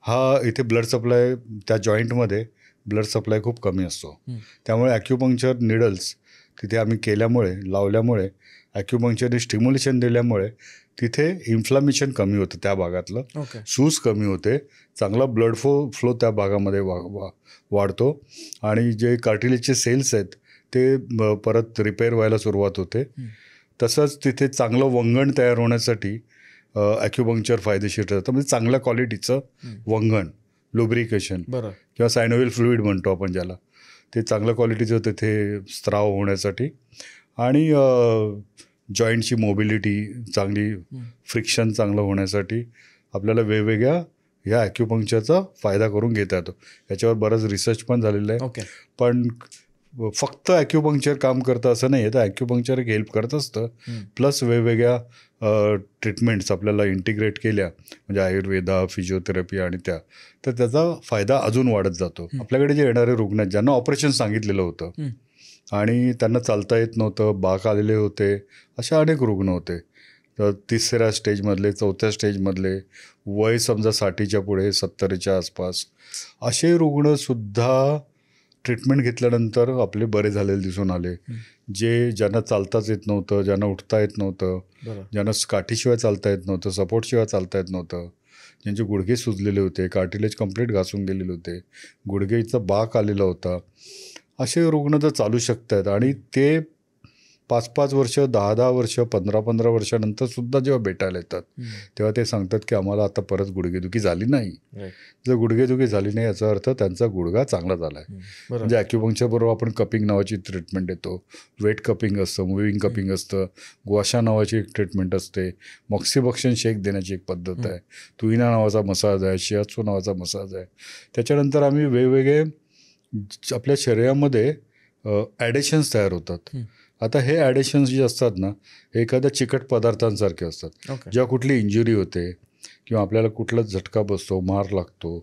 हा इथे ब्लड सप्लाय, त्या जॉईंटमध्ये ब्लड सप्लाय खूप कमी असतो. त्यामुळे ॲक्युपंक्चर निडल्स तिथे आम्ही लावल्यामुळे ॲक्युपंक्चरने स्टिम्युलेशन दिल्यामुळे तिथे इन्फ्लामेशन कमी होतं, त्या भागातलं सूज कमी होते, चांगला ब्लड फ्लो त्या भागामध्ये वाढतो आणि जे कार्टिलेजचे सेल्स आहेत ते परत रिपेअर व्हायला सुरुवात होते. तसंच तिथे चांगलं वंगण तयार होण्यासाठी ॲक्युपंक्चर फायदेशीर ठरतं. म्हणजे चांगल्या क्वालिटीचं वंगण, लुब्रिकेशन किंवा सायनोव्हिल फ्लुइड म्हणतो आपण ज्याला, ते चांगल्या क्वालिटीचं तिथे स्त्राव होण्यासाठी आणि जॉईंटची मोबिलिटी चांगली, फ्रिक्शन चांगलं होण्यासाठी आपल्याला वेगवेगळ्या ह्या ॲक्युपंक्चरचा फायदा करून घेता येतो. याच्यावर बरंच रिसर्च पण झालेलं आहे. ओके. पण फक्त ॲक्युपंक्चर काम करतं असं नाही आहे, तर ॲक्युपंक्चर एक हेल्प करत असतं. प्लस वेगवेगळ्या ट्रीटमेंट्स आपल्याला इंटिग्रेट केल्या म्हणजे आयुर्वेदा, फिजिओथेरपी आणि तर त्याचा फायदा अजून वाढत जातो. आपल्याकडे जे येणारे रुग्ण आहेत ज्यांना ऑपरेशन सांगितलेलं होतं आणि त्यांना चालता येत नव्हतं, बाक आलेले होते, अशा अनेक रुग्ण होते. तर 3ऱ्या स्टेजमधले, 4थ्या स्टेजमधले, वय समजा 60च्या पुढे, 70च्या आसपास असे रुग्णसुद्धा ट्रीटमेंट घेतल्यानंतर आपले बरे झालेले दिसून आले. ज्यांना चालताच येत नव्हतं, ज्यांना उठता येत नव्हतं, ज्यांना काठीशिवाय चालता येत नव्हतं, सपोर्टशिवाय चालता येत नव्हतं, ज्यांचे गुडघे सुजलेले होते, कार्टिलेज कंप्लीट घासून गेलेले होते, गुडघेचा बाक आलेला होता, असे रुग्ण तर चालू शकत आहेत. आणि ते 5-5 वर्ष, 10-10 वर्ष, 15-15 वर्षानंतर सुद्धा जेव्हा भेटायला येतात तेव्हा ते सांगतात की आम्हाला आता परत गुडघेदुखी झाली नाही. जर गुडघेदुखी झाली नाही याचा अर्थ त्यांचा गुडघा चांगला झाला आहे. म्हणजे ॲक्युपंक्चर बरोबर आपण कपिंग नावाची ट्रीटमेंट देतो. वेट कपिंग असतं, मुव्हिंग कपिंग असतं, ग्वाशा नावाची एक ट्रीटमेंट असते, मॉक्सिबक्शन शेक देण्याची एक पद्धत आहे, तुईना नावाचा मसाज आहे, शियात्सू नावाचा मसाज आहे. त्याच्यानंतर आम्ही वेगवेगळे आपल्या शरीरामध्ये ॲडेशन्स तयार होतात. आता हे ॲडेशन्स जे असतात ना, हे एखाद्या चिकट पदार्थांसारखे असतात. जेव्हा कुठली इंजुरी होते किंवा आपल्याला कुठला झटका बसतो, मार लागतो,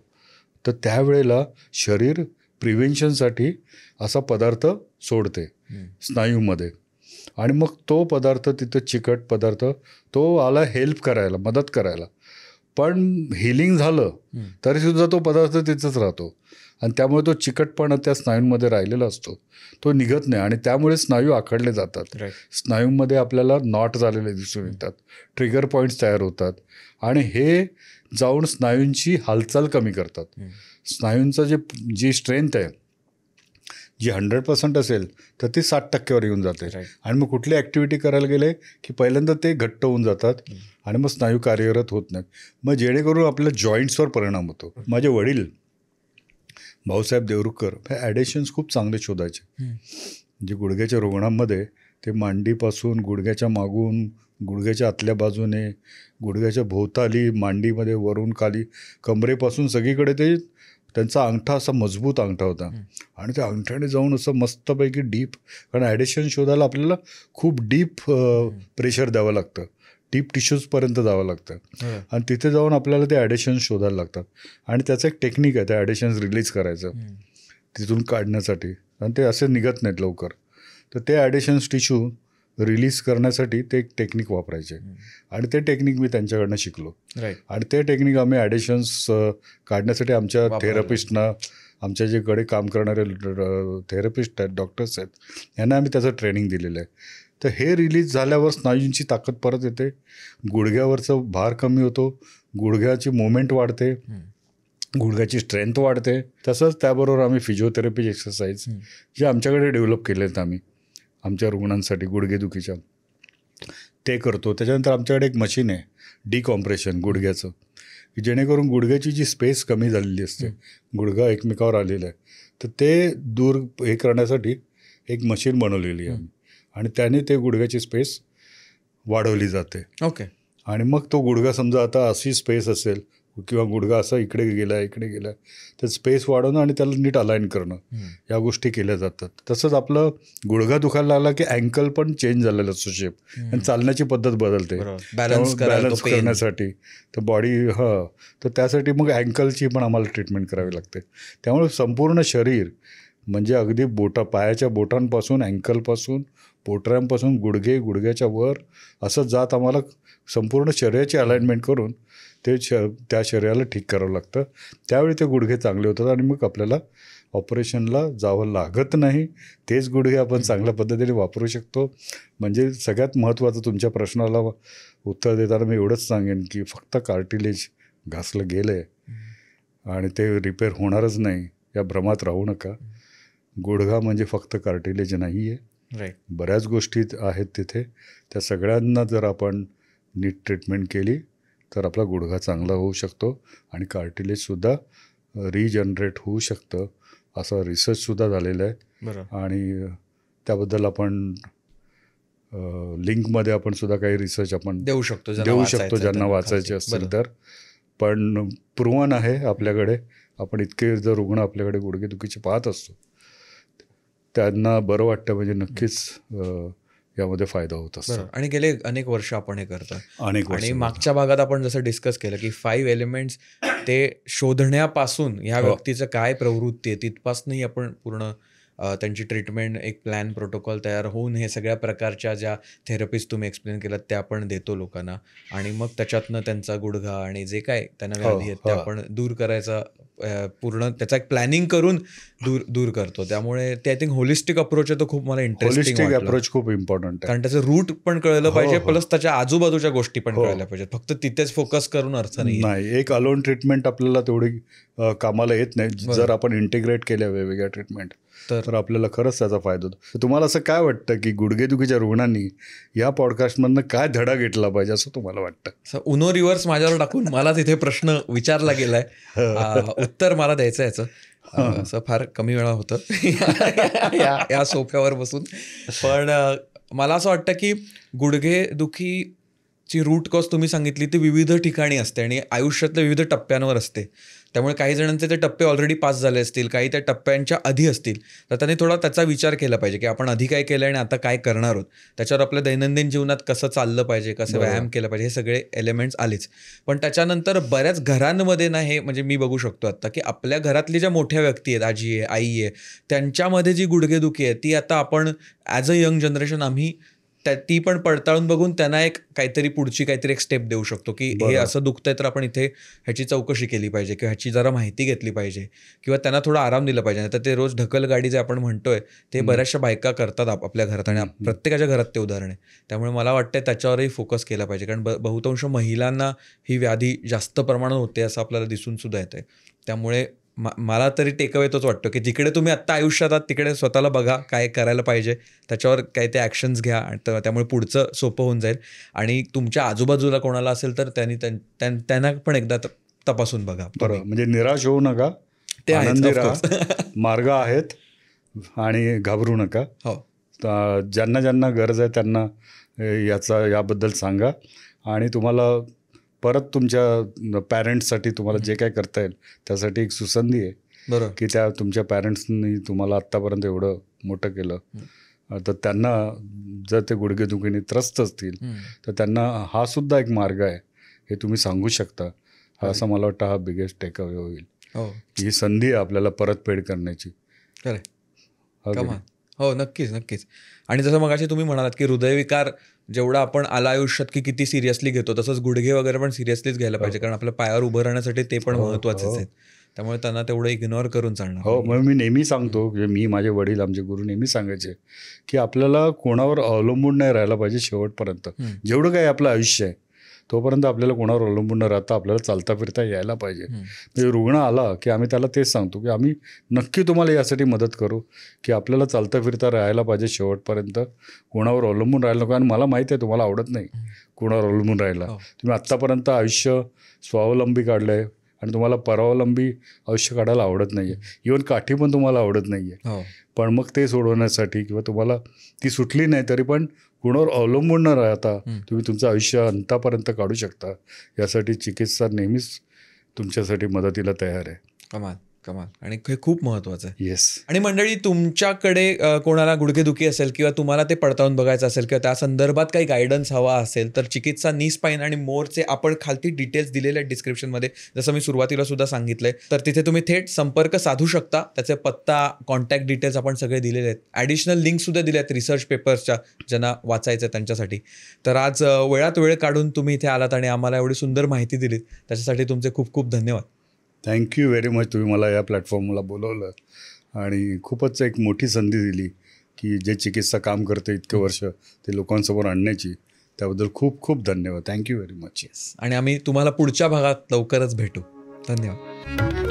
तर त्यावेळेला शरीर प्रिव्हेन्शनसाठी असा पदार्थ सोडते स्नायूमध्ये. आणि मग तो पदार्थ तिथं चिकट पदार्थ तो आला हेल्प करायला, मदत करायला. पण हिलिंग झालं तरीसुद्धा तो पदार्थ तिथंच राहतो आणि त्यामुळे तो चिकटपणा त्या स्नायूंमध्ये राहिलेला असतो, तो निघत नाही आणि त्यामुळे स्नायू आखडले जातात. स्नायूंमध्ये आपल्याला नॉट झालेले दिसून येतात, ट्रिगर पॉईंट्स तयार होतात आणि हे जाऊन स्नायूंची हालचाल कमी करतात. स्नायूंचं जी स्ट्रेंथ आहे जी 100% असेल तर ती 60% येऊन जाते. आणि मग कुठली ॲक्टिव्हिटी करायला गेले की पहिल्यांदा ते घट्ट होऊन जातात आणि मग स्नायू कार्यरत होत नाहीत. मग जेणेकरून आपल्या जॉईंट्सवर परिणाम होतो. माझे वडील भाऊसाहेब देवरुखकर हे ॲडेशन्स खूप चांगले शोधायचे. म्हणजे गुडघ्याच्या रुग्णांमध्ये ते मांडीपासून, गुडघ्याच्या मागून, गुडघ्याच्या आतल्या बाजूने, गुडघ्याच्या भोवताली, मांडीमध्ये वरून खाली, कमरेपासून सगळीकडे ते त्यांचा अंगठा असा मजबूत अंगठा होता आणि त्या अंगठ्याने जाऊन असं मस्तपैकी डीप, कारण ॲडेशन शोधायला आपल्याला खूप डीप प्रेशर द्यावं लागतं, डीप टिश्यूजपर्यंत जावं लागतं आणि तिथे जाऊन आपल्याला ते ॲडेशन्स शोधायला लागतात. आणि त्याचं एक टेक्निक आहे, ते ॲडेशन्स रिलीज करायचं तिथून काढण्यासाठी, आणि ते असे निघत नाहीत लवकर. तर ते ॲडेशन्स टिश्यू रिलीज करण्यासाठी ते एक टेक्निक वापरायचे आणि ते टेक्निक मी त्यांच्याकडनं शिकलो. आणि ते टेक्निक आम्ही ॲडेशन्स काढण्यासाठी आमच्या थेरपिस्टना, आमच्या जे कडे काम करणारे थेरपिस्ट आहेत, डॉक्टर्स आहेत, यांना आम्ही त्याचं ट्रेनिंग दिलेलं आहे. तर हे रिलीज झाल्यावर स्नायूंची ताकद परत येते, गुडघ्यावरचं भार कमी होतो, गुडघ्याची मुवमेंट वाढते, गुडघ्याची स्ट्रेंथ वाढते. तसंच त्याबरोबर आम्ही फिजिओथेरपी एक्सरसाइज जे आमच्याकडे डेव्हलप केले आहेत आम्ही आमच्या रुग्णांसाठी गुडघेदुखीच्या, ते करतो. त्याच्यानंतर आमच्याकडे एक मशीन आहे डिकॉम्प्रेशन गुडघ्याचं, की जेणेकरून गुडघ्याची जी स्पेस कमी झालेली असते, गुडघा एकमेकावर आलेला आहे, तर ते दूर हे करण्यासाठी एक मशीन बनवलेली आहे आणि त्याने ते गुडघ्याची स्पेस वाढवली जाते. ओके. आणि मग तो गुडघा समजा आता अशी स्पेस असेल किंवा गुडघा असा इकडे गेला तर स्पेस वाढवणं आणि त्याला नीट अलाइन करणं, या गोष्टी केल्या जातात. तसंच आपलं गुडघा दुखायला लागला की अँकल पण चेंज झालेला असतो शेप, आणि चालण्याची पद्धत बदलते बॅलन्स करण्यासाठी. तर बॉडी तर त्यासाठी मग अँकलची पण आम्हाला ट्रीटमेंट करावी लागते. त्यामुळे संपूर्ण शरीर म्हणजे अगदी पायाच्या बोटांपासून, अँकलपासून, पोटऱ्यांपासून गुडघे, गुडघ्याच्या वर असं जात आम्हाला संपूर्ण शरीराची अलाइनमेंट करून ते त्या शरीराला ठीक करावं लागतं. त्यावेळी ते गुडघे चांगले होतात आणि मग आपल्याला ऑपरेशनला जावं लागत नाही. तेच गुडघे आपण चांगल्या पद्धतीने वापरू शकतो. म्हणजे सगळ्यात महत्त्वाचं तुमच्या प्रश्नाला उत्तर देताना मी एवढंच सांगेन की फक्त कार्टिलेज घासलं गेलं आहे आणि ते रिपेअर होणारच नाही या भ्रमात राहू नका. गुडघा म्हणजे फक्त कार्टिलेज नाही आहे, बऱ्याच गोष्टी आहेत तिथे. त्या सगळ्यांना जर आपण नीट ट्रीटमेंट केली तर आपला गुडघा चांगला होऊ शकतो आणि कार्टिलेजसुद्धा रिजनरेट होऊ शकतं, असा रिसर्चसुद्धा झालेला आहे. आणि त्याबद्दल आपण लिंकमध्ये आपण सुद्धा काही रिसर्च आपण देऊ शकतो ज्यांना वाचायचे असतील तर. पण प्रूव्हन आहे आपल्याकडे. आपण इतके जर रुग्ण आपल्याकडे गुडघेदुखीचे पाहत असतो, त्यांना बरं वाटतं, म्हणजे नक्कीच यामध्ये फायदा होत असतो. आणि गेले अनेक वर्ष आपण हे करतो. अनेक वर्ष. आणि मागच्या भागात आपण जसं डिस्कस केलं की 5 एलिमेंट्स ते शोधण्यापासून ह्या व्यक्तीचं काय प्रवृत्ती आहे तिथपासूनही आपण पूर्ण त्यांची ट्रीटमेंट, एक प्लॅन, प्रोटोकॉल तयार होऊन हे सगळ्या प्रकारच्या ज्या थेरपीज तुम्ही एक्सप्लेन केल्यात त्या आपण देतो लोकांना. आणि मग त्याच्यातनं त्यांचा गुडघा आणि जे काय त्यांना व्याधी आहेत त्या आपण दूर करायचा पूर्ण त्याचा एक प्लॅनिंग करून दूर करतो. त्यामुळे ते आय थिंक होलिस्टिक अप्रोच आहे, तो खूप मला इंटरेस्टिंग होलिस्टिक अप्रोच खूप इम्पॉर्टंट आहे. कारण त्याचं रूट पण कळलं पाहिजे, प्लस त्याच्या आजूबाजूच्या गोष्टी पण कळल्या पाहिजेत. फक्त तिथेच फोकस करून अर्थ नाही. एक अलोन ट्रीटमेंट आपल्याला तेवढी कामाला येत नाही. जर आपण इंटिग्रेट केल्या वेगवेगळ्या ट्रीटमेंट तर आपल्याला खरंच त्याचा फायदा होतो. तर तुम्हाला असं काय वाटतं की गुडघेदुखीच्या रुग्णांनी या पॉडकास्टमधनं काय धडा घेतला पाहिजे असं तुम्हाला वाटतं? उनो रिव्हर्स माझ्यावर टाकून मला तिथे प्रश्न विचारला गेलाय, उत्तर मला द्यायचं याचं असं फार कमी वेळा होतं या सोफ्यावर बसून. पण मला असं वाटतं की गुडघेदुखीची रूट कॉज तुम्ही सांगितली ती विविध ठिकाणी असते आणि आयुष्यातल्या विविध टप्प्यांवर असते. त्यामुळे काही जणांचे ते टप्पे ऑलरेडी पास झाले असतील, काही त्या टप्प्यांच्या आधी असतील, तर त्यांनी थोडा त्याचा विचार केला पाहिजे की आपण आधी काय केलं आणि आता काय करणार आहोत, त्याच्यावर आपल्या दैनंदिन जीवनात कसं चाललं पाहिजे, कसं व्यायाम केलं पाहिजे, हे सगळे एलिमेंट्स आलेच. पण त्याच्यानंतर बऱ्याच घरांमध्ये ना हे म्हणजे मी बघू शकतो आता की आपल्या घरातली ज्या मोठ्या व्यक्ती आहेत, आजी आहे, आई आहे, त्यांच्यामध्ये जी गुडघेदुखी आहे ती आता आपण ॲज अ यंग जनरेशन आम्ही ती पण पडताळून बघून त्यांना एक काहीतरी पुढची काहीतरी एक स्टेप देऊ शकतो की हे असं दुखतंय तर आपण इथे ह्याची चौकशी केली पाहिजे किंवा ह्याची जरा माहिती घेतली पाहिजे किंवा त्यांना थोडा आराम दिला पाहिजे. तर ते रोज ढकलगाडी जे आपण म्हणतोय ते बऱ्याचशा बायका करतात आपल्या घरात आणि प्रत्येकाच्या घरात ते उदाहरण आहे. त्यामुळे मला वाटतं त्याच्यावरही फोकस केला पाहिजे, कारण बहुतांश महिलांना ही व्याधी जास्त प्रमाणात होते असं आपल्याला दिसून सुद्धा येतं. त्यामुळे मला तरी टेकअवे तोच वाटतो की जिकडे तुम्ही आत्ता आयुष्यात आहात तिकडे स्वतःला बघा काय करायला पाहिजे, त्याच्यावर काय ते ॲक्शन्स घ्या आणि त्यामुळे पुढचं सोपं होऊन जाईल. आणि तुमच्या आजूबाजूला कोणाला असेल तर त्यांना पण एकदा तपासून बघा. बरोबर, म्हणजे निराश होऊ नका, ते आनंदी राहा, मार्ग आहेत आणि घाबरू नका. हो, ज्यांना ज्यांना गरज आहे त्यांना याबद्दल सांगा आणि तुम्हाला परत तुमच्या पॅरेंट्ससाठी तुम्हाला जे काय करता येईल त्यासाठी एक सुसंधी आहे. बरोबर, की त्या तुमच्या पॅरेंट्सनी तुम्हाला आत्तापर्यंत एवढं मोठं केलं, तर त्यांना जर ते गुडघेदुखीने त्रस्त असतील तर त्यांना हा सुद्धा एक मार्ग आहे हे तुम्ही सांगू शकता. असं मला वाटतं हा बिगेस्ट टेकअवे होईल. ही संधी आहे आपल्याला परतफेड करण्याची. हो, नक्कीच. आणि जसं मगाशी तुम्ही म्हणालात की हृदयविकार जेवढा आपण आला आयुष्यात की किती सिरियसली घेतो, तसंच गुडघे वगैरे पण सिरियसलीच घ्यायला पाहिजे, कारण आपल्या पायावर उभं राहण्यासाठी ते पण महत्त्वाचेच आहेत. त्यामुळे त्यांना तेवढं इग्नोर करून चालणार. हो, मग मी नेहमी सांगतो, मी माझे वडील आमचे गुरु नेहमी सांगायचे की आपल्याला कोणावर अवलंबून नाही राहायला पाहिजे शेवटपर्यंत. जेवढं काही आपलं आयुष्य आहे तोपर्यंत आपल्याला कोणावर अवलंबून न राहता आपल्याला चालता फिरता यायला पाहिजे. म्हणजे रुग्ण आला की आम्ही त्याला तेच सांगतो की आम्ही नक्की तुम्हाला यासाठी मदत करू की आपल्याला चालता फिरता राहायला पाहिजे शेवटपर्यंत, कोणावर अवलंबून राहायला नको. आणि मला माहिती आहे तुम्हाला आवडत नाही कोणावर अवलंबून राहायला. तुम्ही आत्तापर्यंत आयुष्य स्वावलंबी काढलं आहे आणि तुम्हाला परावलंबी आयुष्य काढायला आवडत नाही आहे. इव्हन काठी पण तुम्हाला आवडत नाही आहे. पण मग ते सोडवण्यासाठी किंवा तुम्हाला ती सुटली नाही तरी पण कुणावर अवलंबून न राहता तुम्ही तुमचं आयुष्य अंतापर्यंत काढू शकता, यासाठी चिकित्सा नेहमीच तुमच्यासाठी मदतीला तयार आहे. कमाल. आणि हे खूप महत्त्वाचं आहे. येस. आणि मंडळी, तुमच्याकडे कोणाला गुडघेदुखी असेल किंवा तुम्हाला ते पडताळून बघायचं असेल किंवा त्या संदर्भात काही गायडन्स हवा असेल तर चिकित्सा नी स्पाईन आणि मोरचे आपण खालती डिटेल्स दिलेले आहेत डिस्क्रिप्शनमध्ये, जसं मी सुरुवातीला सुद्धा सांगितलंय. तर तिथे तुम्ही थेट संपर्क साधू शकता. त्याचे पत्ता, कॉन्टॅक्ट डिटेल्स आपण सगळे दिलेले आहेत. ॲडिशनल लिंकसुद्धा दिले आहेत रिसर्च पेपर्सच्या, ज्यांना वाचायचं त्यांच्यासाठी. तर आज वेळात वेळ काढून तुम्ही इथे आलात आणि आम्हाला एवढी सुंदर माहिती दिलीत, त्याच्यासाठी तुमचे खूप खूप धन्यवाद. Thank you very much. तुम्ही मला या प्लॅटफॉर्मला बोलवलं आणि खूपच एक मोठी संधी दिली की जे चिकित्सा काम करते इतके वर्ष ते लोकांसमोर आणण्याची. त्याबद्दल खूप खूप धन्यवाद. Thank you very much. आणि आम्ही तुम्हाला पुढच्या भागात लवकरच भेटू. धन्यवाद.